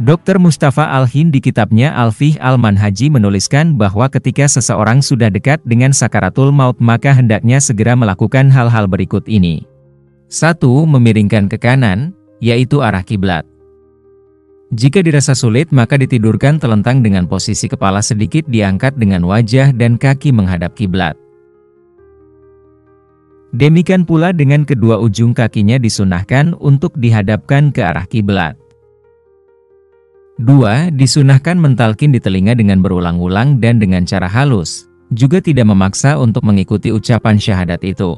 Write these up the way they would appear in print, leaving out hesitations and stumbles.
Dr. Mustafa Al-Hind di kitabnya Al-Fiqh Al-Manhaji menuliskan bahwa ketika seseorang sudah dekat dengan sakaratul maut maka hendaknya segera melakukan hal-hal berikut ini. 1. Memiringkan ke kanan, yaitu arah kiblat. Jika dirasa sulit maka ditidurkan telentang dengan posisi kepala sedikit diangkat dengan wajah dan kaki menghadap kiblat. Demikian pula dengan kedua ujung kakinya disunahkan untuk dihadapkan ke arah kiblat. 2. Disunahkan mentalkin di telinga dengan berulang-ulang dan dengan cara halus, juga tidak memaksa untuk mengikuti ucapan syahadat itu.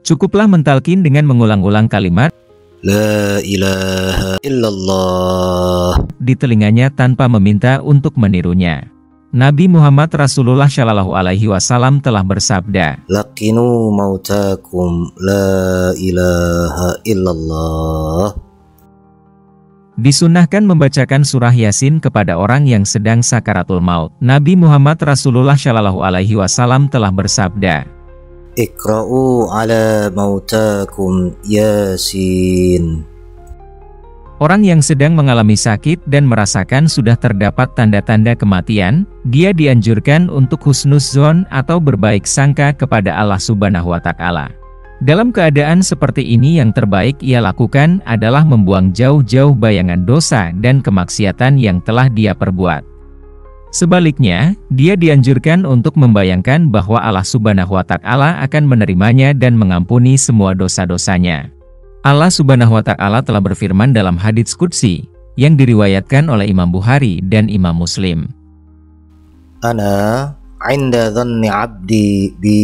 Cukuplah mentalkin dengan mengulang-ulang kalimat La ilaha illallah di telinganya tanpa meminta untuk menirunya. Nabi Muhammad Rasulullah Shallallahu Alaihi Wasallam telah bersabda, Laqinu mautakum la ilaha illallah. Disunahkan membacakan surah Yasin kepada orang yang sedang sakaratul maut. Nabi Muhammad Rasulullah Shallallahu Alaihi Wasallam telah bersabda, Iqra'u ala mautakum Yasin. Orang yang sedang mengalami sakit dan merasakan sudah terdapat tanda-tanda kematian, dia dianjurkan untuk husnudzon atau berbaik sangka kepada Allah Subhanahu wa Ta'ala. Dalam keadaan seperti ini yang terbaik ia lakukan adalah membuang jauh-jauh bayangan dosa dan kemaksiatan yang telah dia perbuat. Sebaliknya, dia dianjurkan untuk membayangkan bahwa Allah Subhanahu wa Ta'ala akan menerimanya dan mengampuni semua dosa-dosanya. Allah Subhanahu wa Ta'ala telah berfirman dalam hadits qudsi yang diriwayatkan oleh Imam Bukhari dan Imam Muslim. Ana 'inda dhanni 'abdi bi.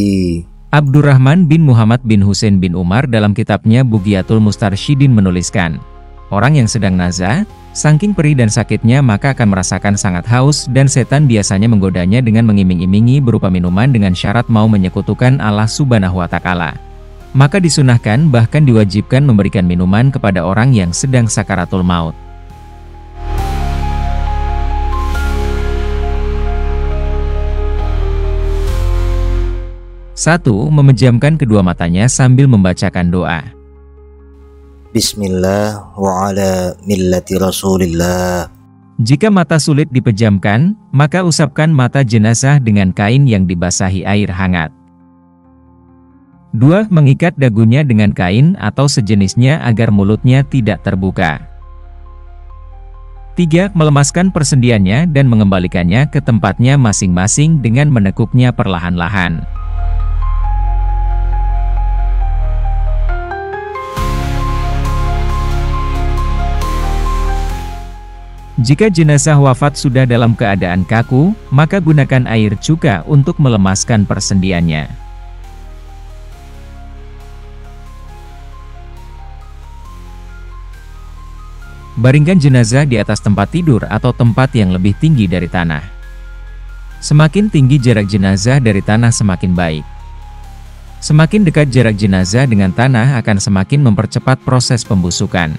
Abdurrahman bin Muhammad bin Husain bin Umar dalam kitabnya Bughyatul Mustarsyidin menuliskan, orang yang sedang nazah, saking perih dan sakitnya maka akan merasakan sangat haus dan setan biasanya menggodanya dengan mengiming-imingi berupa minuman dengan syarat mau menyekutukan Allah Subhanahu wa Ta'ala. Maka disunahkan bahkan diwajibkan memberikan minuman kepada orang yang sedang sakaratul maut. 1. Memejamkan kedua matanya sambil membacakan doa. Bismillah wa ala millati Rasulillah. Jika mata sulit dipejamkan, maka usapkan mata jenazah dengan kain yang dibasahi air hangat. 2. Mengikat dagunya dengan kain atau sejenisnya agar mulutnya tidak terbuka. 3. Melemaskan persendiannya dan mengembalikannya ke tempatnya masing-masing dengan menekuknya perlahan-lahan. Jika jenazah wafat sudah dalam keadaan kaku, maka gunakan air cuka untuk melemaskan persendiannya. Baringkan jenazah di atas tempat tidur atau tempat yang lebih tinggi dari tanah. Semakin tinggi jarak jenazah dari tanah semakin baik. Semakin dekat jarak jenazah dengan tanah akan semakin mempercepat proses pembusukan.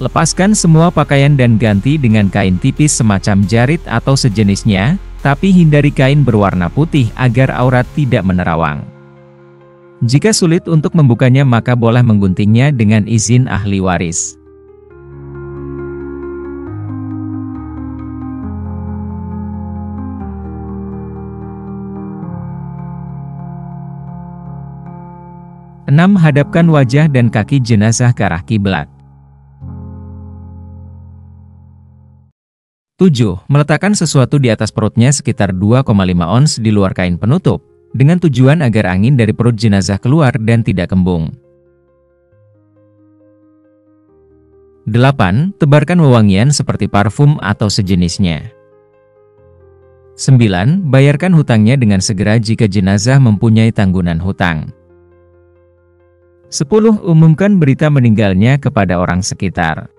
Lepaskan semua pakaian dan ganti dengan kain tipis semacam jarit atau sejenisnya, tapi hindari kain berwarna putih agar aurat tidak menerawang. Jika sulit untuk membukanya maka boleh mengguntingnya dengan izin ahli waris. Enam, hadapkan wajah dan kaki jenazah ke arah kiblat. 7. Meletakkan sesuatu di atas perutnya sekitar 2,5 ons di luar kain penutup, dengan tujuan agar angin dari perut jenazah keluar dan tidak kembung. 8. Tebarkan wewangian seperti parfum atau sejenisnya. 9. Bayarkan hutangnya dengan segera jika jenazah mempunyai tanggungan hutang. 10. Umumkan berita meninggalnya kepada orang sekitar.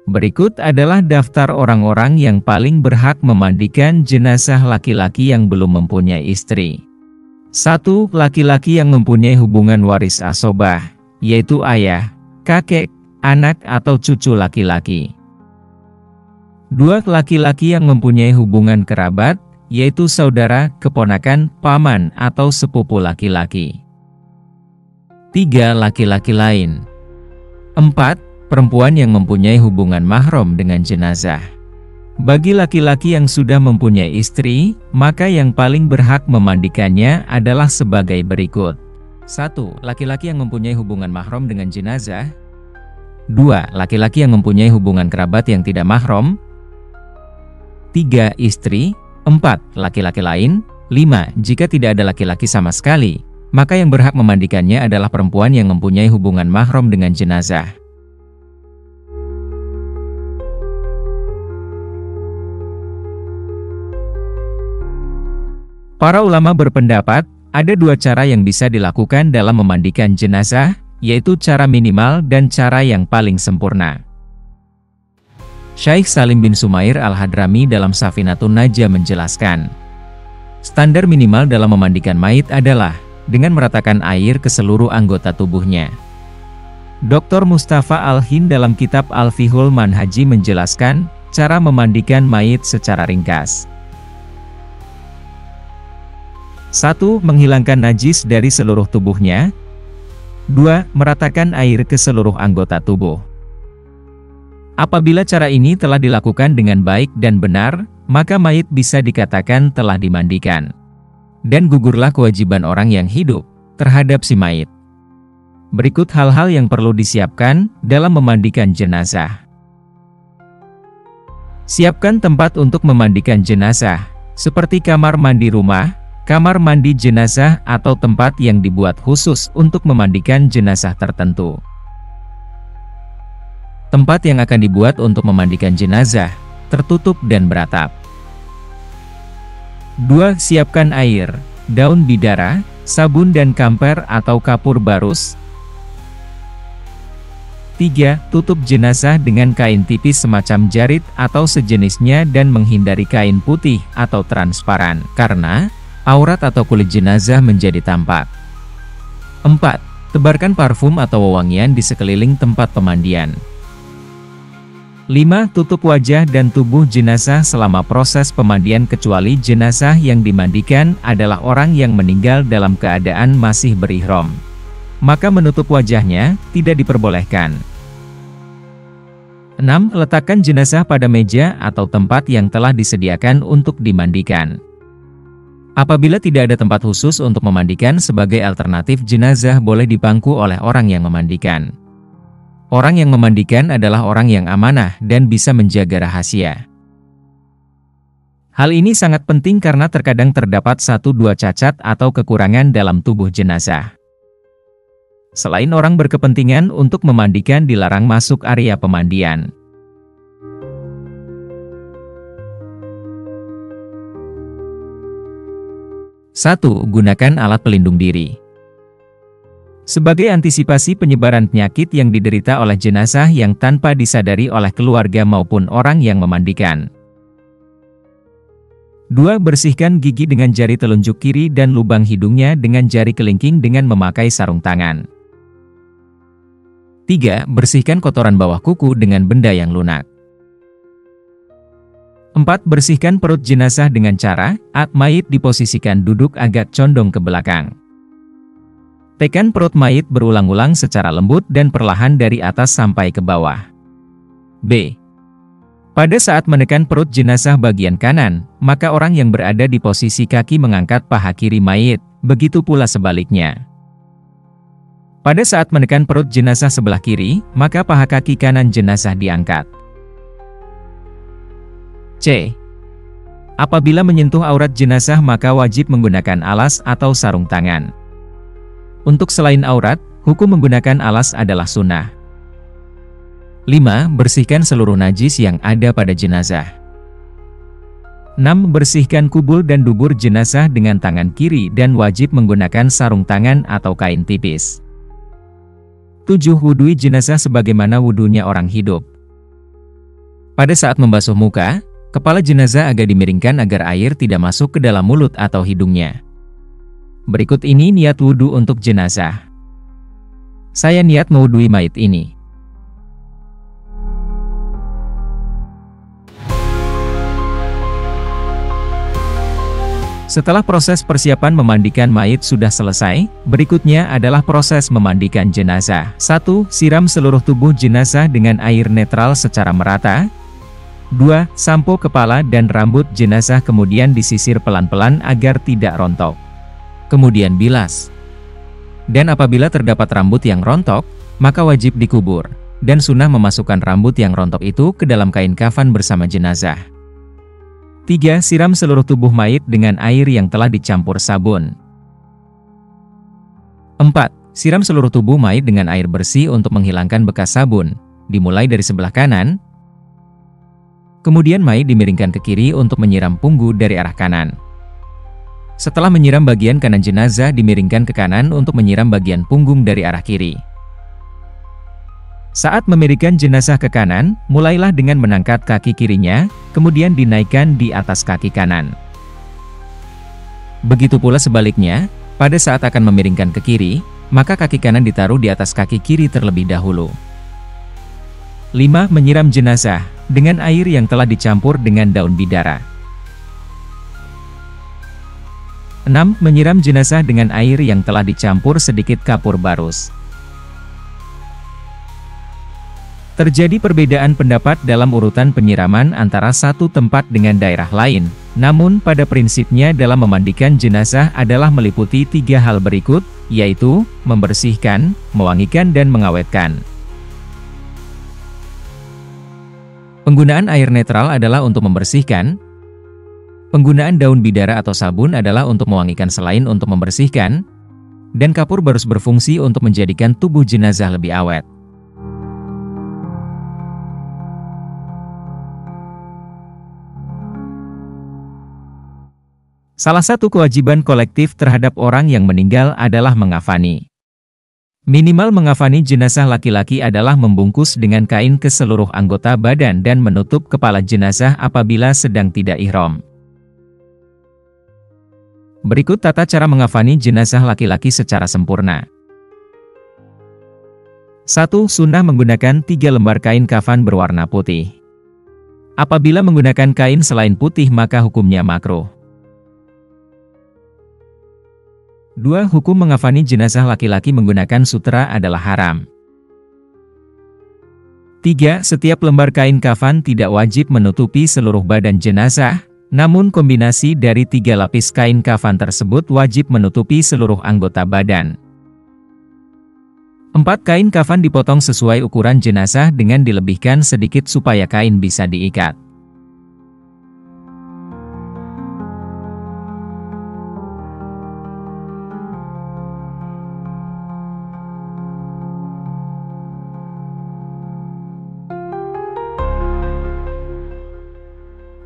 Berikut adalah daftar orang-orang yang paling berhak memandikan jenazah laki-laki yang belum mempunyai istri. 1. Laki-laki yang mempunyai hubungan waris asobah, yaitu ayah, kakek, anak atau cucu laki-laki. 2. Laki-laki yang mempunyai hubungan kerabat, yaitu saudara, keponakan, paman, atau sepupu laki-laki. 3. Laki-laki lain. 4. Perempuan yang mempunyai hubungan mahram dengan jenazah. Bagi laki-laki yang sudah mempunyai istri, maka yang paling berhak memandikannya adalah sebagai berikut. 1. Laki-laki yang mempunyai hubungan mahram dengan jenazah. 2. Laki-laki yang mempunyai hubungan kerabat yang tidak mahram. 3. Istri. 4. Laki-laki lain. 5. Jika tidak ada laki-laki sama sekali, maka yang berhak memandikannya adalah perempuan yang mempunyai hubungan mahram dengan jenazah. Para ulama berpendapat, ada 2 cara yang bisa dilakukan dalam memandikan jenazah, yaitu cara minimal dan cara yang paling sempurna. Syekh Salim bin Sumair Al-Hadrami dalam Safinatun Najah menjelaskan, standar minimal dalam memandikan mayit adalah dengan meratakan air ke seluruh anggota tubuhnya. Dr. Mustafa Al-Hind dalam kitab Al-Fiqhul Manhaji menjelaskan cara memandikan mayit secara ringkas. 1. Menghilangkan najis dari seluruh tubuhnya. 2. Meratakan air ke seluruh anggota tubuh. Apabila cara ini telah dilakukan dengan baik dan benar, maka mayit bisa dikatakan telah dimandikan. Dan gugurlah kewajiban orang yang hidup terhadap si mayit. Berikut hal-hal yang perlu disiapkan dalam memandikan jenazah. Siapkan tempat untuk memandikan jenazah, seperti kamar mandi rumah, kamar mandi jenazah, atau tempat yang dibuat khusus untuk memandikan jenazah tertentu. Tempat yang akan dibuat untuk memandikan jenazah tertutup dan beratap. 2. Siapkan air, daun bidara, sabun dan kamper atau kapur barus. 3. Tutup jenazah dengan kain tipis semacam jarit atau sejenisnya dan menghindari kain putih atau transparan, karena aurat atau kulit jenazah menjadi tampak. 4. Tebarkan parfum atau wewangian di sekeliling tempat pemandian. 5. Tutup wajah dan tubuh jenazah selama proses pemandian kecuali jenazah yang dimandikan adalah orang yang meninggal dalam keadaan masih berihram. Maka menutup wajahnya tidak diperbolehkan. 6. Letakkan jenazah pada meja atau tempat yang telah disediakan untuk dimandikan. Apabila tidak ada tempat khusus untuk memandikan, sebagai alternatif jenazah boleh dipangku oleh orang yang memandikan. Orang yang memandikan adalah orang yang amanah dan bisa menjaga rahasia. Hal ini sangat penting karena terkadang terdapat 1-2 cacat atau kekurangan dalam tubuh jenazah. Selain orang berkepentingan untuk memandikan dilarang masuk area pemandian. Satu, gunakan alat pelindung diri. Sebagai antisipasi penyebaran penyakit yang diderita oleh jenazah yang tanpa disadari oleh keluarga maupun orang yang memandikan. 2. Bersihkan gigi dengan jari telunjuk kiri dan lubang hidungnya dengan jari kelingking dengan memakai sarung tangan. 3. Bersihkan kotoran bawah kuku dengan benda yang lunak. 4. Bersihkan perut jenazah dengan cara, mayit diposisikan duduk agak condong ke belakang. Tekan perut mayit berulang-ulang secara lembut dan perlahan dari atas sampai ke bawah. B. Pada saat menekan perut jenazah bagian kanan, maka orang yang berada di posisi kaki mengangkat paha kiri mayit, begitu pula sebaliknya. Pada saat menekan perut jenazah sebelah kiri, maka paha kaki kanan jenazah diangkat. C. Apabila menyentuh aurat jenazah maka wajib menggunakan alas atau sarung tangan. Untuk selain aurat, hukum menggunakan alas adalah sunnah. 5. Bersihkan seluruh najis yang ada pada jenazah. 6. Bersihkan kubul dan dubur jenazah dengan tangan kiri dan wajib menggunakan sarung tangan atau kain tipis. 7. Wudui jenazah sebagaimana wudunya orang hidup. Pada saat membasuh muka, kepala jenazah agak dimiringkan agar air tidak masuk ke dalam mulut atau hidungnya. Berikut ini niat wudhu untuk jenazah. Saya niat mewudhui mayit ini. Setelah proses persiapan memandikan mayit sudah selesai, berikutnya adalah proses memandikan jenazah. 1. Siram seluruh tubuh jenazah dengan air netral secara merata. 2. Sampo kepala dan rambut jenazah kemudian disisir pelan-pelan agar tidak rontok. Kemudian bilas. Dan apabila terdapat rambut yang rontok, maka wajib dikubur. Dan sunnah memasukkan rambut yang rontok itu ke dalam kain kafan bersama jenazah. 3. Siram seluruh tubuh mayit dengan air yang telah dicampur sabun. 4. Siram seluruh tubuh mayit dengan air bersih untuk menghilangkan bekas sabun, dimulai dari sebelah kanan. Kemudian mayit dimiringkan ke kiri untuk menyiram punggu dari arah kanan. Setelah menyiram bagian kanan jenazah dimiringkan ke kanan untuk menyiram bagian punggung dari arah kiri. Saat memiringkan jenazah ke kanan, mulailah dengan mengangkat kaki kirinya, kemudian dinaikkan di atas kaki kanan. Begitu pula sebaliknya, pada saat akan memiringkan ke kiri, maka kaki kanan ditaruh di atas kaki kiri terlebih dahulu. 5. Menyiram jenazah dengan air yang telah dicampur dengan daun bidara. 6. Menyiram jenazah dengan air yang telah dicampur sedikit kapur barus. Terjadi perbedaan pendapat dalam urutan penyiraman antara satu tempat dengan daerah lain, namun pada prinsipnya dalam memandikan jenazah adalah meliputi 3 hal berikut, yaitu membersihkan, mewangikan dan mengawetkan. Penggunaan air netral adalah untuk membersihkan. Penggunaan daun bidara atau sabun adalah untuk mewangikan selain untuk membersihkan. Dan kapur barus berfungsi untuk menjadikan tubuh jenazah lebih awet. Salah satu kewajiban kolektif terhadap orang yang meninggal adalah mengafani. Minimal mengafani jenazah laki-laki adalah membungkus dengan kain ke seluruh anggota badan dan menutup kepala jenazah apabila sedang tidak ihram. Berikut tata cara mengafani jenazah laki-laki secara sempurna. 1. Sunnah menggunakan 3 lembar kain kafan berwarna putih. Apabila menggunakan kain selain putih maka hukumnya makruh. 2. Hukum mengafani jenazah laki-laki menggunakan sutra adalah haram. 3. Setiap lembar kain kafan tidak wajib menutupi seluruh badan jenazah, namun kombinasi dari 3 lapis kain kafan tersebut wajib menutupi seluruh anggota badan. 4. Kain kafan dipotong sesuai ukuran jenazah dengan dilebihkan sedikit supaya kain bisa diikat.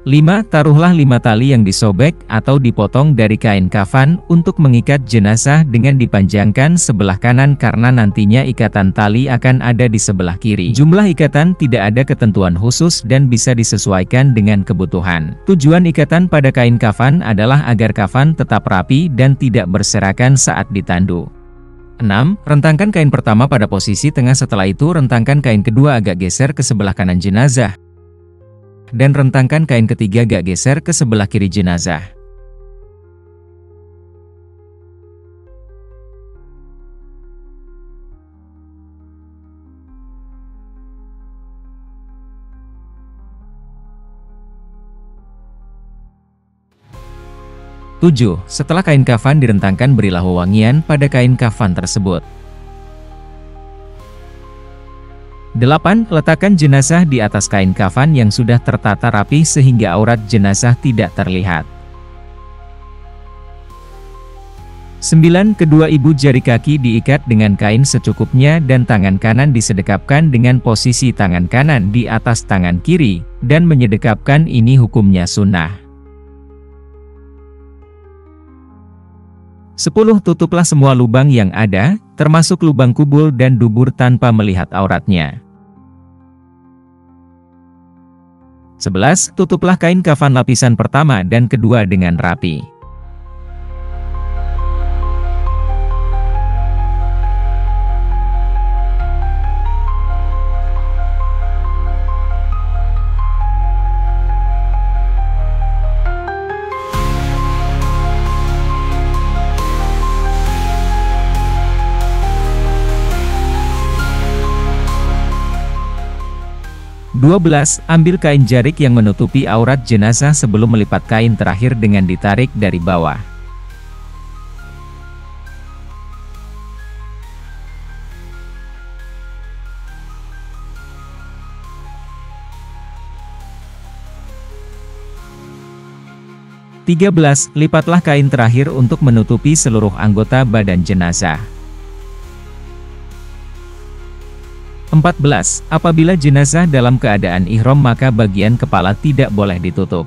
5. Taruhlah 5 tali yang disobek atau dipotong dari kain kafan untuk mengikat jenazah dengan dipanjangkan sebelah kanan karena nantinya ikatan tali akan ada di sebelah kiri. Jumlah ikatan tidak ada ketentuan khusus dan bisa disesuaikan dengan kebutuhan. Tujuan ikatan pada kain kafan adalah agar kafan tetap rapi dan tidak berserakan saat ditandu. 6. Rentangkan kain pertama pada posisi tengah, setelah itu rentangkan kain kedua agak geser ke sebelah kanan jenazah. Dan rentangkan kain ketiga agak geser ke sebelah kiri jenazah. Tujuh. Setelah kain kafan direntangkan, berilah wewangian pada kain kafan tersebut. 8. Letakkan jenazah di atas kain kafan yang sudah tertata rapi sehingga aurat jenazah tidak terlihat. 9. Kedua ibu jari kaki diikat dengan kain secukupnya dan tangan kanan disedekapkan dengan posisi tangan kanan di atas tangan kiri, dan menyedekapkan ini hukumnya sunnah. 10. Tutuplah semua lubang yang ada, termasuk lubang kubul dan dubur tanpa melihat auratnya. 11. Tutuplah kain kafan lapisan pertama dan kedua dengan rapi. 12. Ambil kain jarik yang menutupi aurat jenazah sebelum melipat kain terakhir dengan ditarik dari bawah. Lipatlah kain terakhir untuk menutupi seluruh anggota badan jenazah. 14. Apabila jenazah dalam keadaan ihram maka bagian kepala tidak boleh ditutup.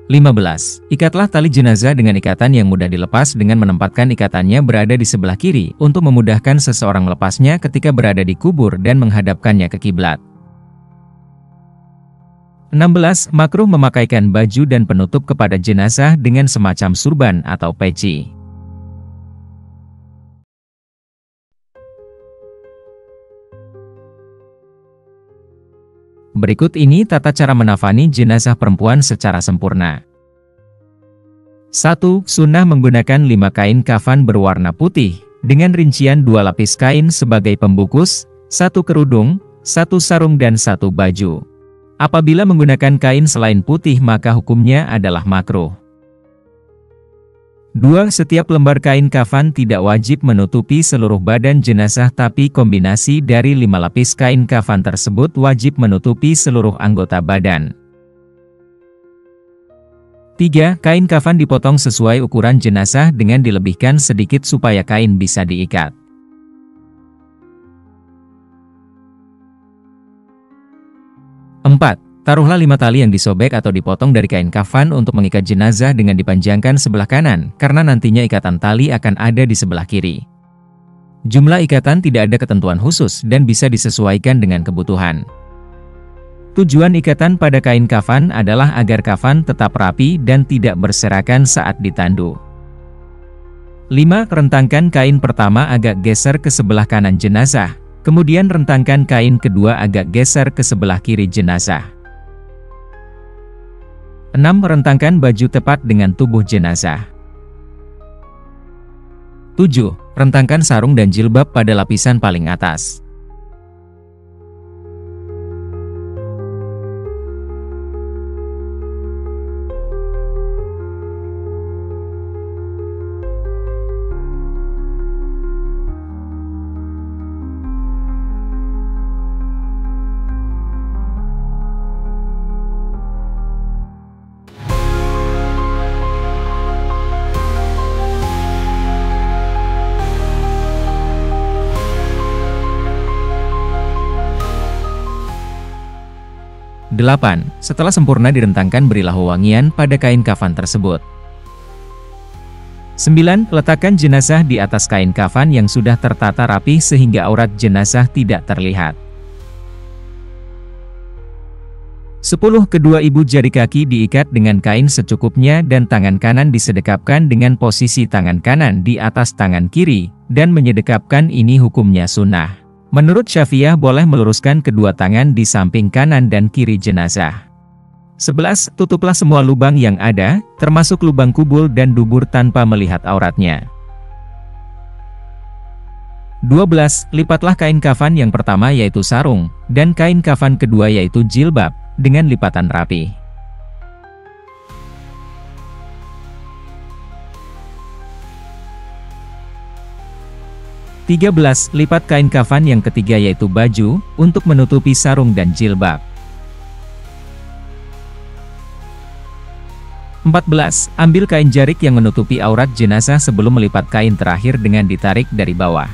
15. Ikatlah tali jenazah dengan ikatan yang mudah dilepas dengan menempatkan ikatannya berada di sebelah kiri untuk memudahkan seseorang melepasnya ketika berada di kubur dan menghadapkannya ke kiblat. 16. Makruh memakaikan baju dan penutup kepada jenazah dengan semacam surban atau peci. Berikut ini tata cara menafani jenazah perempuan secara sempurna. 1. Sunnah menggunakan 5 kain kafan berwarna putih, dengan rincian 2 lapis kain sebagai pembungkus, 1 kerudung, 1 sarung dan 1 baju. Apabila menggunakan kain selain putih maka hukumnya adalah makruh. 2. Setiap lembar kain kafan tidak wajib menutupi seluruh badan jenazah tapi kombinasi dari 5 lapis kain kafan tersebut wajib menutupi seluruh anggota badan. 3. Kain kafan dipotong sesuai ukuran jenazah dengan dilebihkan sedikit supaya kain bisa diikat. 4. Taruhlah 5 tali yang disobek atau dipotong dari kain kafan untuk mengikat jenazah dengan dipanjangkan sebelah kanan, karena nantinya ikatan tali akan ada di sebelah kiri. Jumlah ikatan tidak ada ketentuan khusus dan bisa disesuaikan dengan kebutuhan. Tujuan ikatan pada kain kafan adalah agar kafan tetap rapi dan tidak berserakan saat ditandu. 5. Rentangkan kain pertama agak geser ke sebelah kanan jenazah. Kemudian rentangkan kain kedua agak geser ke sebelah kiri jenazah. 6. Rentangkan baju tepat dengan tubuh jenazah. 7. Rentangkan sarung dan jilbab pada lapisan paling atas. 8. Setelah sempurna direntangkan berilah wewangian pada kain kafan tersebut. 9. Letakkan jenazah di atas kain kafan yang sudah tertata rapi sehingga aurat jenazah tidak terlihat. 10. Kedua ibu jari kaki diikat dengan kain secukupnya dan tangan kanan disedekapkan dengan posisi tangan kanan di atas tangan kiri, dan menyedekapkan ini hukumnya sunnah. Menurut Syafi'iyah boleh meluruskan kedua tangan di samping kanan dan kiri jenazah. 11. Tutuplah semua lubang yang ada, termasuk lubang kubul dan dubur tanpa melihat auratnya. 12. Lipatlah kain kafan yang pertama yaitu sarung, dan kain kafan kedua yaitu jilbab, dengan lipatan rapi. 13. Lipat kain kafan yang ketiga yaitu baju, untuk menutupi sarung dan jilbab. 14. Ambil kain jarik yang menutupi aurat jenazah sebelum melipat kain terakhir dengan ditarik dari bawah.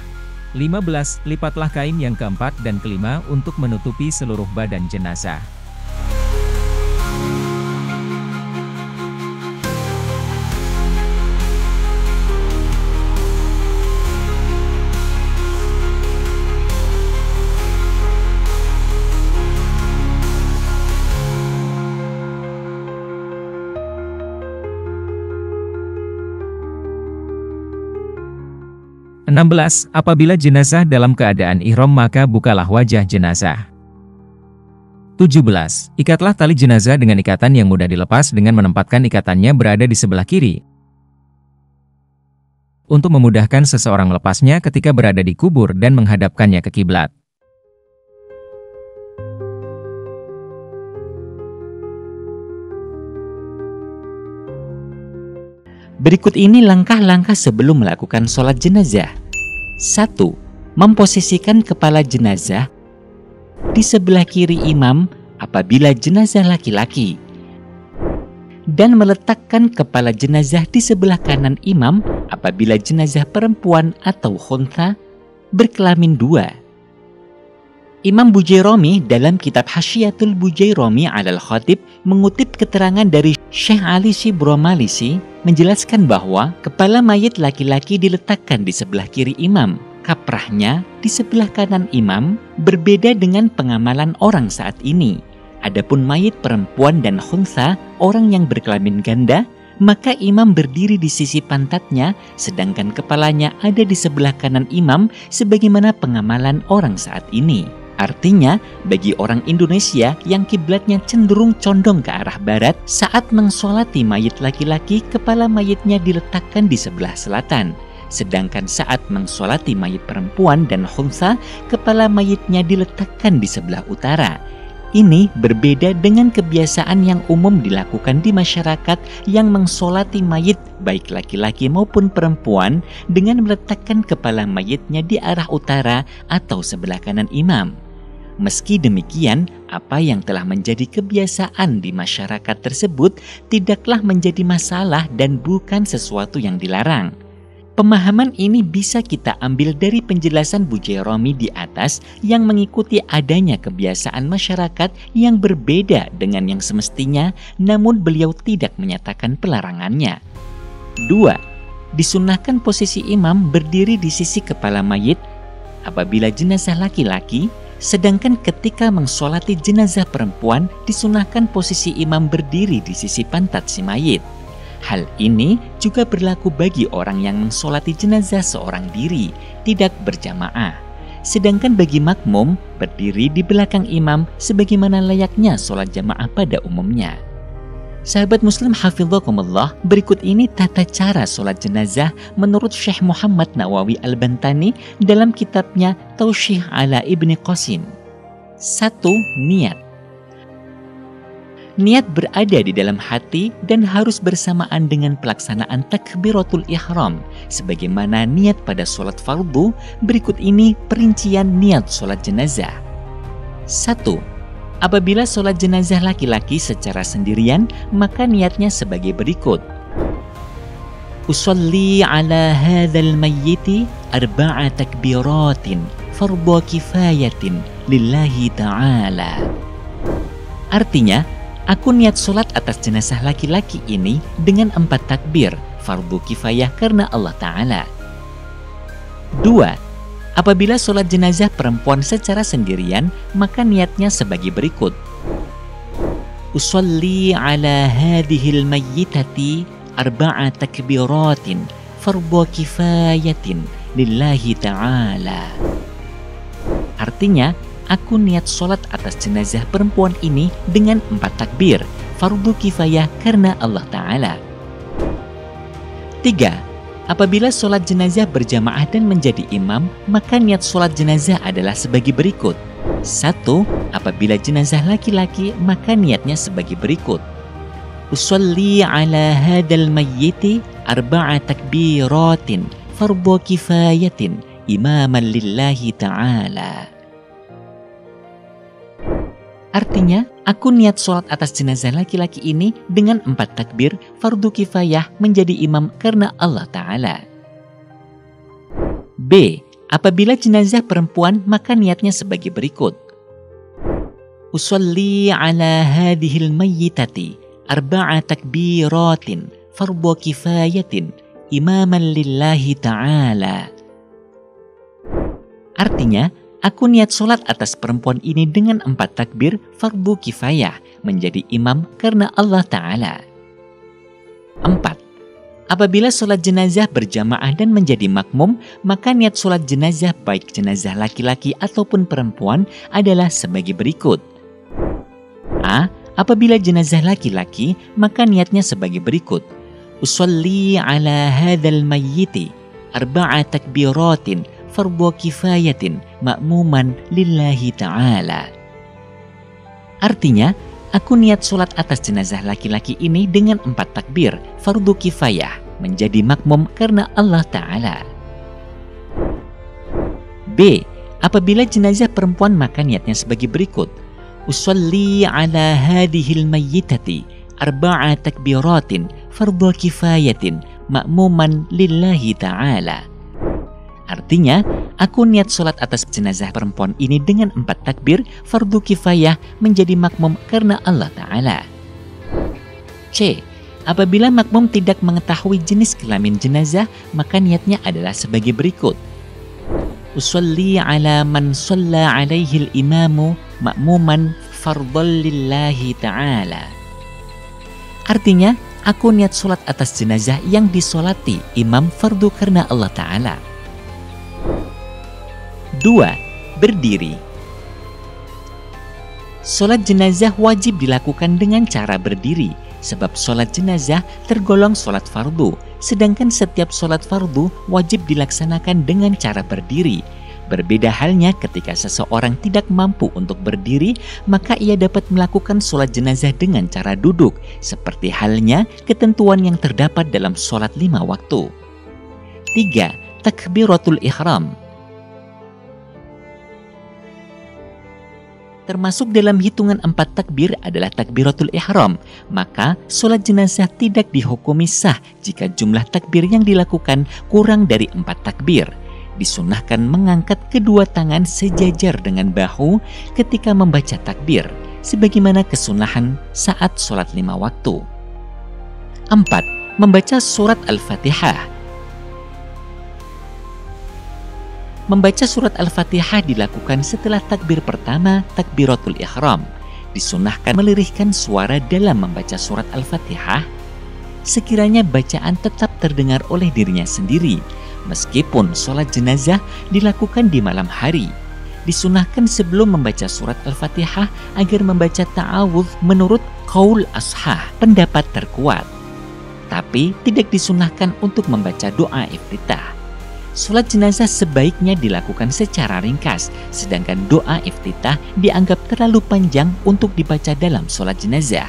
15. Lipatlah kain yang keempat dan kelima untuk menutupi seluruh badan jenazah. 16. Apabila jenazah dalam keadaan ihram maka bukalah wajah jenazah. 17. Ikatlah tali jenazah dengan ikatan yang mudah dilepas dengan menempatkan ikatannya berada di sebelah kiri, untuk memudahkan seseorang melepasnya ketika berada di kubur dan menghadapkannya ke kiblat. Berikut ini langkah-langkah sebelum melakukan sholat jenazah. 1. Memposisikan kepala jenazah di sebelah kiri imam apabila jenazah laki-laki, dan meletakkan kepala jenazah di sebelah kanan imam apabila jenazah perempuan atau khuntha berkelamin dua. Imam Bujairami dalam kitab Hasyiatul Bujairami alal Khatib mengutip keterangan dari Syekh Ali Shibro Malisi menjelaskan bahwa kepala mayit laki-laki diletakkan di sebelah kiri imam, kaprahnya di sebelah kanan imam, berbeda dengan pengamalan orang saat ini. Adapun mayit perempuan dan khuntha, orang yang berkelamin ganda, maka imam berdiri di sisi pantatnya, sedangkan kepalanya ada di sebelah kanan imam sebagaimana pengamalan orang saat ini. Artinya, bagi orang Indonesia yang kiblatnya cenderung condong ke arah barat, saat mengsolati mayit laki-laki, kepala mayitnya diletakkan di sebelah selatan. Sedangkan saat mengsolati mayit perempuan dan khuntha, kepala mayitnya diletakkan di sebelah utara. Ini berbeda dengan kebiasaan yang umum dilakukan di masyarakat yang mengsolati mayit baik laki-laki maupun perempuan dengan meletakkan kepala mayitnya di arah utara atau sebelah kanan imam. Meski demikian, apa yang telah menjadi kebiasaan di masyarakat tersebut tidaklah menjadi masalah dan bukan sesuatu yang dilarang. Pemahaman ini bisa kita ambil dari penjelasan Bujairami di atas yang mengikuti adanya kebiasaan masyarakat yang berbeda dengan yang semestinya, namun beliau tidak menyatakan pelarangannya. 2. Disunahkan posisi imam berdiri di sisi kepala mayit apabila jenazah laki-laki, sedangkan ketika mengsolati jenazah perempuan disunahkan posisi imam berdiri di sisi pantat si mayit. Hal ini juga berlaku bagi orang yang mengsolati jenazah seorang diri, tidak berjamaah. Sedangkan bagi makmum, berdiri di belakang imam sebagaimana layaknya sholat jamaah pada umumnya. Sahabat muslim hafidhakumullah, berikut ini tata cara sholat jenazah menurut Syekh Muhammad Nawawi Al-Bantani dalam kitabnya Taushih ala Ibni Qasim. 1. Niat. Niat berada di dalam hati dan harus bersamaan dengan pelaksanaan takbiratul ihram. Sebagaimana niat pada sholat fardu, berikut ini perincian niat sholat jenazah. 1. Apabila sholat jenazah laki-laki secara sendirian, maka niatnya sebagai berikut. Usolli ala hadzal mayyiti arba'a takbiratin fardhu kifayatin lillahi ta'ala. Artinya, aku niat sholat atas jenazah laki-laki ini dengan 4 takbir, fardu kifayah karena Allah Ta'ala. 2. Apabila sholat jenazah perempuan secara sendirian, maka niatnya sebagai berikut. Usolli ala hadhil mayyitati arba'a takbiratin fardu kifayatin lillahi ta'ala. Artinya, aku niat sholat atas jenazah perempuan ini dengan 4 takbir, fardu kifayah karena Allah Ta'ala. 3. Apabila sholat jenazah berjamaah dan menjadi imam, maka niat sholat jenazah adalah sebagai berikut. 1. Apabila jenazah laki-laki, maka niatnya sebagai berikut. Usolli ala hadal mayyiti arba'a takbiratin fardu kifayatin imaman lillahi ta'ala. Artinya, aku niat sholat atas jenazah laki-laki ini dengan 4 takbir, fardu kifayah menjadi imam karena Allah Ta'ala. B. Apabila jenazah perempuan, maka niatnya sebagai berikut. Usolli ala hadhil mayyitati arba'a takbiratin fardu kifayatin imaman lillahi ta'ala. Artinya, aku niat sholat atas perempuan ini dengan 4 takbir, fardu kifayah menjadi imam karena Allah Ta'ala. 4. Apabila sholat jenazah berjamaah dan menjadi makmum, maka niat sholat jenazah baik jenazah laki-laki ataupun perempuan adalah sebagai berikut. A. Apabila jenazah laki-laki, maka niatnya sebagai berikut. Usolli ala hadzal mayyiti arba'a takbiratin fardu kifayatin ma'muman lillahi ta'ala. Artinya, aku niat sholat atas jenazah laki-laki ini dengan 4 takbir, fardu kifayah menjadi makmum karena Allah Ta'ala. B. Apabila jenazah perempuan maka niatnya sebagai berikut. Usolli ala hadihil mayyitati arba'a takbiratin fardhu kifayatin ma'muman lillahi ta'ala. Artinya, aku niat sholat atas jenazah perempuan ini dengan 4 takbir fardhu kifayah menjadi makmum karena Allah Ta'ala. C. Apabila makmum tidak mengetahui jenis kelamin jenazah, maka niatnya adalah sebagai berikut. Usolli ala man shalla alaihil imamu ma'muman fardhan lillahi ta'ala. Artinya, aku niat sholat atas jenazah yang disolati imam fardu karena Allah Ta'ala. 2. Berdiri. Sholat jenazah wajib dilakukan dengan cara berdiri, sebab sholat jenazah tergolong sholat fardu, sedangkan setiap sholat fardu wajib dilaksanakan dengan cara berdiri. Berbeda halnya ketika seseorang tidak mampu untuk berdiri, maka ia dapat melakukan sholat jenazah dengan cara duduk, seperti halnya ketentuan yang terdapat dalam sholat 5 waktu. 3. Takbiratul ihram. Termasuk dalam hitungan 4 takbir adalah takbiratul ihram, maka sholat jenazah tidak dihukumi sah jika jumlah takbir yang dilakukan kurang dari 4 takbir. Disunnahkan mengangkat kedua tangan sejajar dengan bahu ketika membaca takbir, sebagaimana kesunahan saat sholat 5 waktu. 4. Membaca surat Al-Fatihah. Membaca surat Al-Fatihah dilakukan setelah takbir pertama, takbiratul ihram. Disunnahkan melirihkan suara dalam membaca surat Al-Fatihah sekiranya bacaan tetap terdengar oleh dirinya sendiri, meskipun sholat jenazah dilakukan di malam hari. Disunnahkan sebelum membaca surat Al-Fatihah agar membaca ta'awudz menurut qaul ashah, pendapat terkuat. Tapi tidak disunnahkan untuk membaca doa iftitah. Sholat jenazah sebaiknya dilakukan secara ringkas, sedangkan doa iftitah dianggap terlalu panjang untuk dibaca dalam sholat jenazah.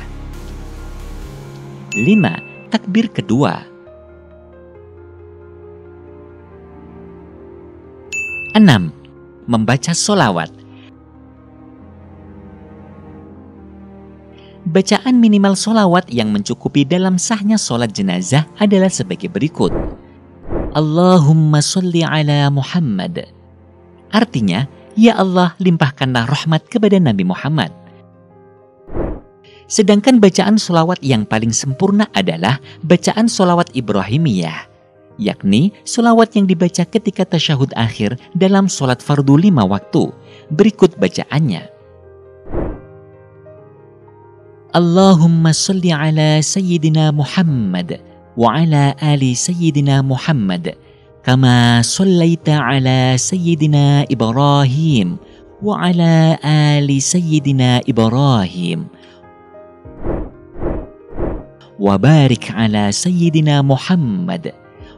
5. Takbir kedua. 6. Membaca sholawat. Bacaan minimal sholawat yang mencukupi dalam sahnya sholat jenazah adalah sebagai berikut. Allahumma sholli ala Muhammad. Artinya, ya Allah limpahkanlah rahmat kepada Nabi Muhammad. Sedangkan bacaan sholawat yang paling sempurna adalah bacaan sholawat Ibrahimiyah, yakni sholawat yang dibaca ketika tasyahud akhir dalam sholat fardu 5 waktu. Berikut bacaannya. Allahumma sholli ala Sayyidina Muhammad وعلى آل سيدنا محمد كما صليت على سيدنا إبراهيم وعلى آل سيدنا إبراهيم وبارك على سيدنا محمد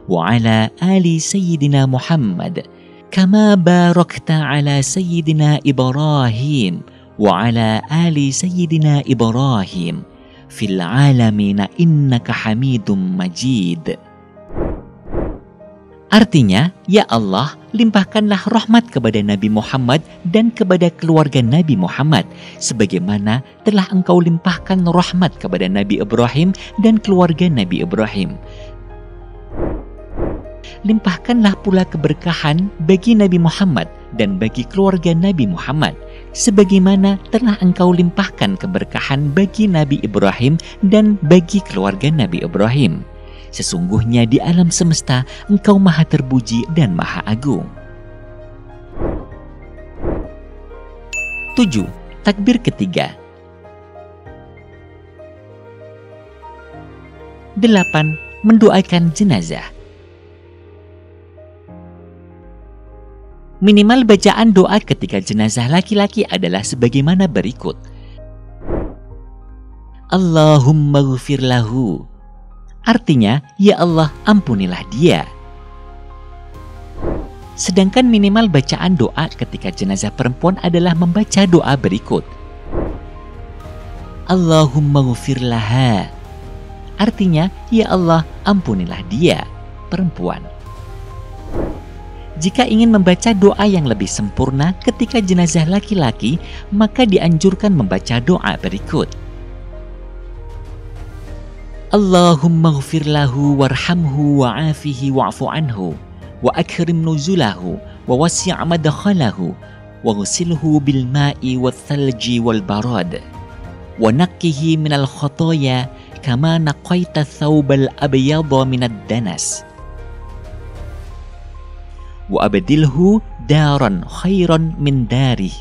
وعلى آل سيدنا محمد كما باركت على سيدنا إبراهيم وعلى آل سيدنا إبراهيم fil alamina innaka hamidum majid. Artinya, ya Allah, limpahkanlah rahmat kepada Nabi Muhammad dan kepada keluarga Nabi Muhammad, sebagaimana telah Engkau limpahkan rahmat kepada Nabi Ibrahim dan keluarga Nabi Ibrahim. Limpahkanlah pula keberkahan bagi Nabi Muhammad dan bagi keluarga Nabi Muhammad, sebagaimana telah Engkau limpahkan keberkahan bagi Nabi Ibrahim dan bagi keluarga Nabi Ibrahim. Sesungguhnya di alam semesta Engkau maha terpuji dan maha agung. 7. Takbir ketiga. 8. Mendoakan jenazah. Minimal bacaan doa ketika jenazah laki-laki adalah sebagaimana berikut. Allahumma ghfir lahu. Artinya, ya Allah ampunilah dia. Sedangkan minimal bacaan doa ketika jenazah perempuan adalah membaca doa berikut. Allahumma ghfir laha. Artinya, ya Allah, ampunilah dia, perempuan. Jika ingin membaca doa yang lebih sempurna ketika jenazah laki-laki, maka dianjurkan membaca doa berikut. Allahumma ghfir lahu warhamhu wa'afihi wa'fu anhu wa akrim nuzulahu wa wasi' madkhalahu wa ghsilhu bil ma'i wal thalji wal barad wa naqqihi minal khotoya kama naqaita thawbal abyadha minad danas wa abdilhu daran khairan min darih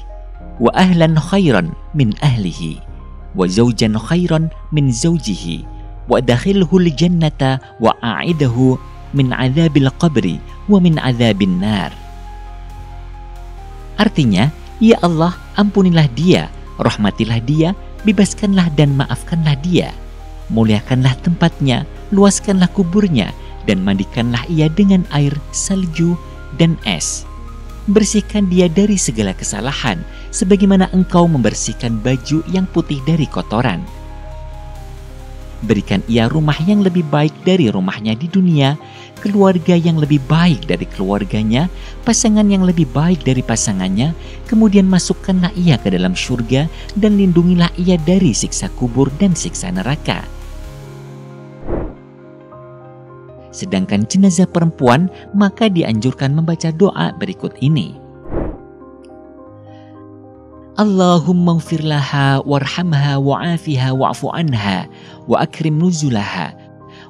wa ahlan khairan min ahlihi wa zawjan khairan min zawjihi wa dakhilhul jannata wa a'idahu min adzabil qabri wa min adzabin nar. Artinya, ya Allah, ampunilah dia, rahmatilah dia, bebaskanlah dan maafkanlah dia, muliakanlah tempatnya, luaskanlah kuburnya, dan mandikanlah ia dengan air, salju, dan es. Bersihkan dia dari segala kesalahan, sebagaimana engkau membersihkan baju yang putih dari kotoran. Berikan ia rumah yang lebih baik dari rumahnya di dunia, keluarga yang lebih baik dari keluarganya, pasangan yang lebih baik dari pasangannya, kemudian masukkanlah ia ke dalam surga dan lindungilah ia dari siksa kubur dan siksa neraka. Sedangkan jenazah perempuan, maka dianjurkan membaca doa berikut ini. Allahumma ighfir laha warhamha wa'afiha wa'fu anha wa akrim nuzulaha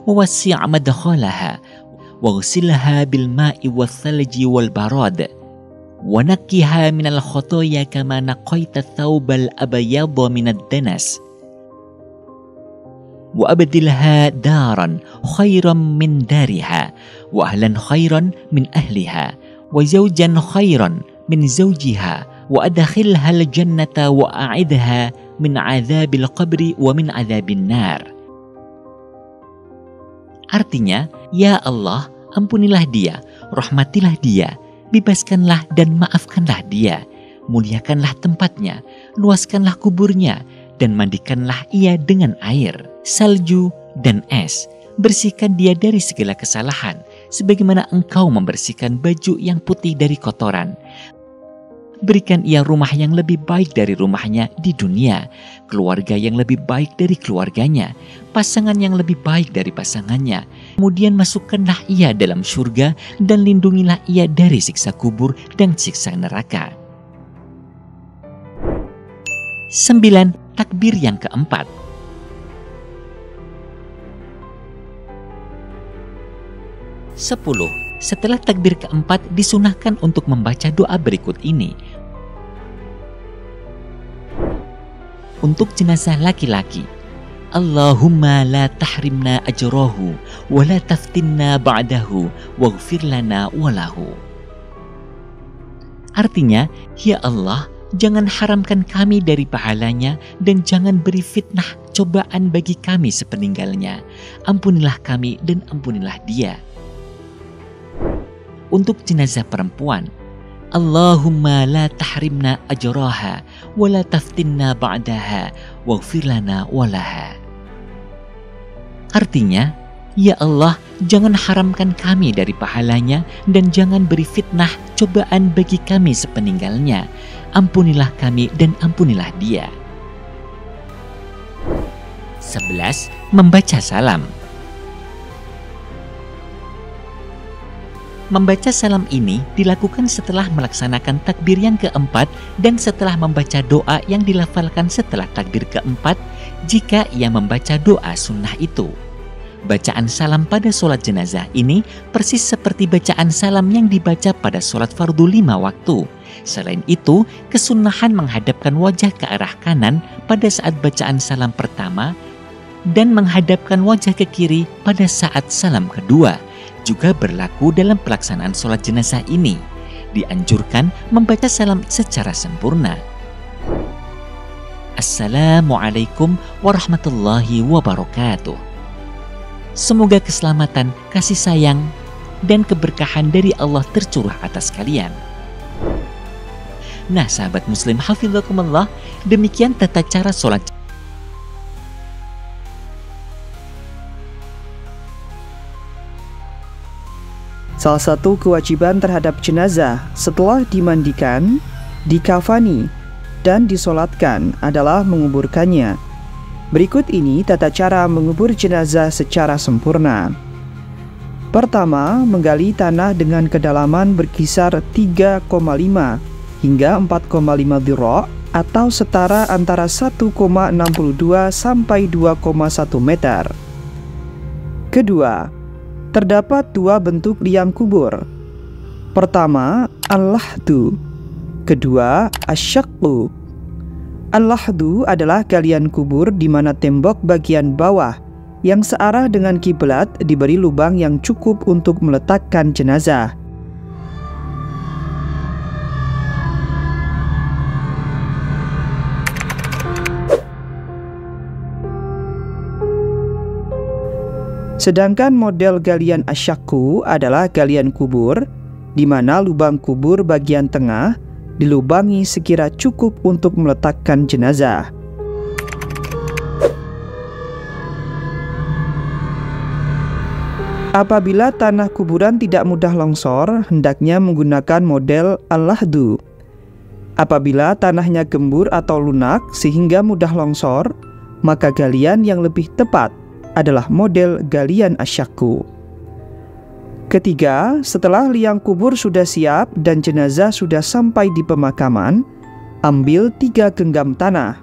wa wasi' madkhalaha wa ghsilha bil ma'i wal thalji wal barad wa naqqiha minal khotoya kama naqaita thawbal abyadha minad danas wa abdilha daran khairan min dariha wa ahlan khairan min ahliha wa zawjan khairan min zawjiha wa adkhilhal jannata wa a'idha min adzabil qabri wa min adzabin nar. Artinya, ya Allah, ampunilah dia, rahmatilah dia, bebaskanlah dan maafkanlah dia, muliakanlah tempatnya, luaskanlah kuburnya, dan mandikanlah ia dengan air, salju, dan es. Bersihkan dia dari segala kesalahan, sebagaimana engkau membersihkan baju yang putih dari kotoran. Berikan ia rumah yang lebih baik dari rumahnya di dunia, keluarga yang lebih baik dari keluarganya, pasangan yang lebih baik dari pasangannya. Kemudian masukkanlah ia dalam surga dan lindungilah ia dari siksa kubur dan siksa neraka. 9. Takbir yang keempat. 10. Setelah takbir keempat disunahkan untuk membaca doa berikut ini. Untuk jenazah laki-laki, Allahumma la tahrimna ajrahu wa la taftinna ba'dahu waghfir lana walahu. Artinya, ya Allah, jangan haramkan kami dari pahalanya dan jangan beri fitnah cobaan bagi kami sepeninggalnya. Ampunilah kami dan ampunilah dia. Untuk jenazah perempuan, Allahumma la tahrimna ajraha wa la taftinna ba'daha waghfir lana walaha. Artinya, ya Allah, jangan haramkan kami dari pahalanya dan jangan beri fitnah cobaan bagi kami sepeninggalnya. Ampunilah kami dan ampunilah dia. 11. Membaca salam. Membaca salam ini dilakukan setelah melaksanakan takbir yang keempat dan setelah membaca doa yang dilafalkan setelah takbir keempat jika ia membaca doa sunnah itu. Bacaan salam pada sholat jenazah ini persis seperti bacaan salam yang dibaca pada sholat fardu 5 waktu. Selain itu, kesunahan menghadapkan wajah ke arah kanan pada saat bacaan salam pertama dan menghadapkan wajah ke kiri pada saat salam kedua juga berlaku dalam pelaksanaan sholat jenazah ini. Dianjurkan membaca salam secara sempurna. Assalamualaikum warahmatullahi wabarakatuh. Semoga keselamatan, kasih sayang, dan keberkahan dari Allah tercurah atas kalian. Nah, sahabat muslim hafizakumullah, demikian tata cara sholat Salah satu kewajiban terhadap jenazah setelah dimandikan, dikafani, dan disolatkan adalah menguburkannya. Berikut ini tata cara mengubur jenazah secara sempurna. Pertama, menggali tanah dengan kedalaman berkisar 3,5 hingga 4,5 dhira' atau setara antara 1,62 sampai 2,1 meter. Kedua, terdapat dua bentuk liang kubur. Pertama, al-lahdu. Kedua, asyaqqu. Al-lahdu adalah galian kubur di mana tembok bagian bawah yang searah dengan kiblat diberi lubang yang cukup untuk meletakkan jenazah. Sedangkan model galian asyaqqu adalah galian kubur di mana lubang kubur bagian tengah dilubangi sekira cukup untuk meletakkan jenazah. Apabila tanah kuburan tidak mudah longsor, hendaknya menggunakan model al-lahdu. Apabila tanahnya gembur atau lunak sehingga mudah longsor, maka galian yang lebih tepat adalah model galian asyaqqu. Ketiga, setelah liang kubur sudah siap dan jenazah sudah sampai di pemakaman, ambil 3 genggam tanah.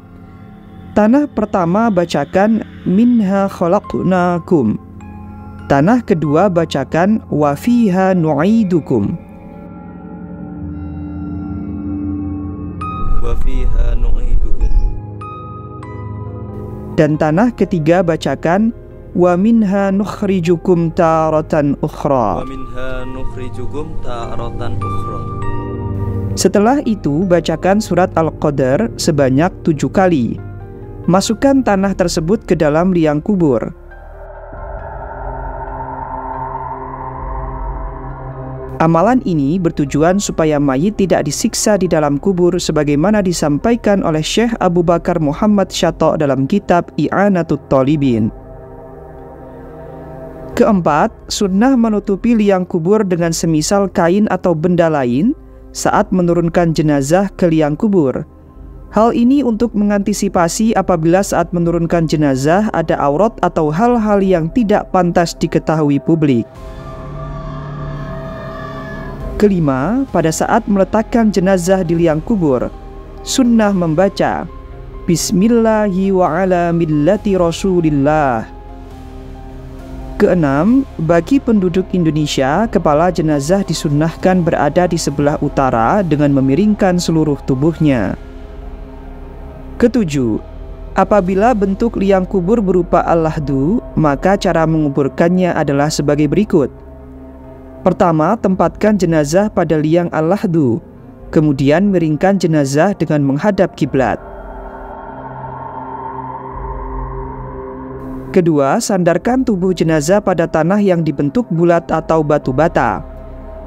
Tanah pertama bacakan minha khalaqnakum. Tanah kedua bacakan wa fiha nu'idukum. Wa fiha nu'idukum. Dan tanah ketiga bacakan wa minha nukhrijukum taratan ukhra. Wa minha nukhrijukum taratan ukhra. Setelah itu bacakan surat Al-Qadr sebanyak 7 kali. Masukkan tanah tersebut ke dalam liang kubur. Amalan ini bertujuan supaya mayit tidak disiksa di dalam kubur sebagaimana disampaikan oleh Syekh Abu Bakar Muhammad Syata' dalam kitab I'anatut Thalibin. Keempat, sunnah menutupi liang kubur dengan semisal kain atau benda lain saat menurunkan jenazah ke liang kubur. Hal ini untuk mengantisipasi apabila saat menurunkan jenazah ada aurat atau hal-hal yang tidak pantas diketahui publik. Kelima, pada saat meletakkan jenazah di liang kubur, sunnah membaca Bismillahi wa ala millati Rasulillah. Keenam, bagi penduduk Indonesia, kepala jenazah disunnahkan berada di sebelah utara dengan memiringkan seluruh tubuhnya. Ketujuh, apabila bentuk liang kubur berupa al-lahdu, maka cara menguburkannya adalah sebagai berikut. Pertama, tempatkan jenazah pada liang al-lahdu, kemudian miringkan jenazah dengan menghadap kiblat. Kedua, sandarkan tubuh jenazah pada tanah yang dibentuk bulat atau batu bata.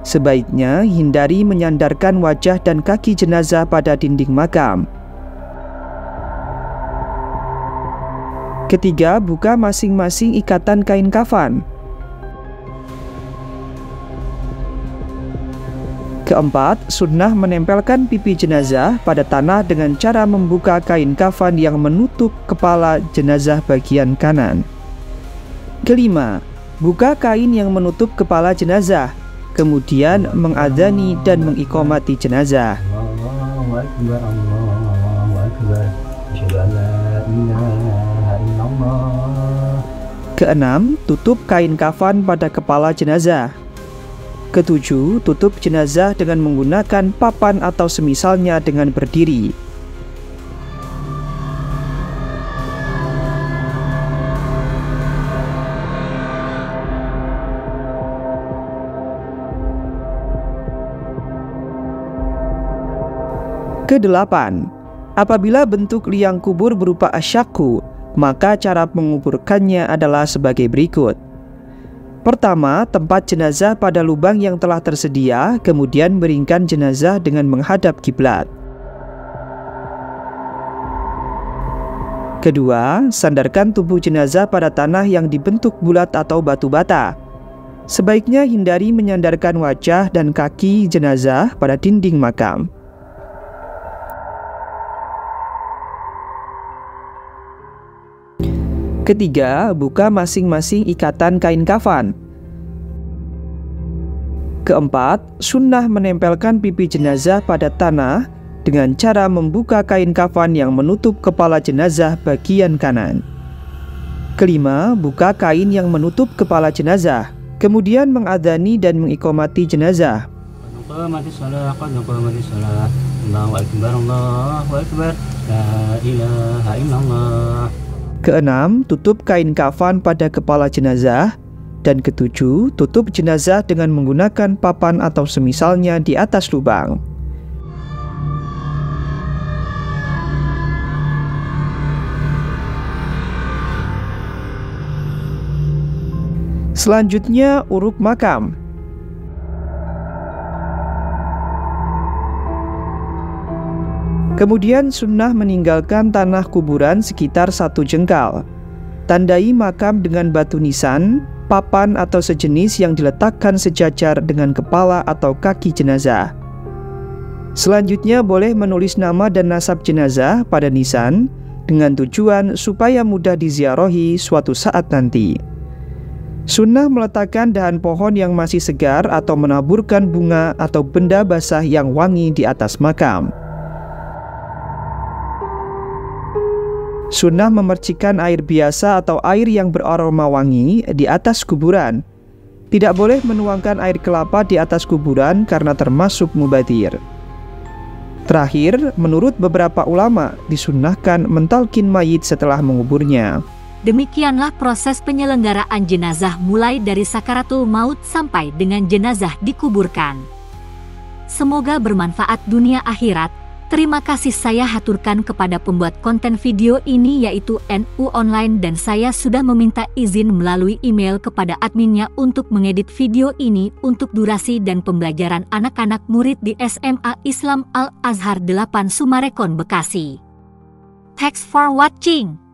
Sebaiknya hindari menyandarkan wajah dan kaki jenazah pada dinding makam. Ketiga, buka masing-masing ikatan kain kafan. Keempat, sunnah menempelkan pipi jenazah pada tanah dengan cara membuka kain kafan yang menutup kepala jenazah bagian kanan. Kelima, buka kain yang menutup kepala jenazah, kemudian mengadzani dan mengiqamati jenazah. Allahu Akbar, Allahu Akbar, asyhadu an la ilaha illallah. Keenam, tutup kain kafan pada kepala jenazah. Ketujuh, tutup jenazah dengan menggunakan papan atau semisalnya dengan berdiri. Kedelapan, apabila bentuk liang kubur berupa asyaqqu, maka cara menguburkannya adalah sebagai berikut. Pertama, tempat jenazah pada lubang yang telah tersedia, kemudian miringkan jenazah dengan menghadap kiblat. Kedua, sandarkan tubuh jenazah pada tanah yang dibentuk bulat atau batu bata. Sebaiknya hindari menyandarkan wajah dan kaki jenazah pada dinding makam. Ketiga, buka masing-masing ikatan kain kafan. Keempat, sunnah menempelkan pipi jenazah pada tanah dengan cara membuka kain kafan yang menutup kepala jenazah bagian kanan. Kelima, buka kain yang menutup kepala jenazah, kemudian mengadani dan mengiqomati jenazah. Keenam, tutup kain kafan pada kepala jenazah. Dan ketujuh, tutup jenazah dengan menggunakan papan atau semisalnya di atas lubang. Selanjutnya, uruk makam. Kemudian sunnah meninggalkan tanah kuburan sekitar 1 jengkal. Tandai makam dengan batu nisan, papan atau sejenis yang diletakkan sejajar dengan kepala atau kaki jenazah. Selanjutnya boleh menulis nama dan nasab jenazah pada nisan dengan tujuan supaya mudah diziarahi suatu saat nanti. Sunnah meletakkan dahan pohon yang masih segar atau menaburkan bunga atau benda basah yang wangi di atas makam. Sunnah memercikan air biasa atau air yang beraroma wangi di atas kuburan. Tidak boleh menuangkan air kelapa di atas kuburan karena termasuk mubadir. Terakhir, menurut beberapa ulama, disunnahkan mentalkin mayit setelah menguburnya. Demikianlah proses penyelenggaraan jenazah mulai dari sakaratul maut sampai dengan jenazah dikuburkan. Semoga bermanfaat dunia akhirat. Terima kasih saya haturkan kepada pembuat konten video ini yaitu NU Online dan saya sudah meminta izin melalui email kepada adminnya untuk mengedit video ini untuk durasi dan pembelajaran anak-anak murid di SMA Islam Al-Azhar 8 Sumarekon, Bekasi. Thanks for watching.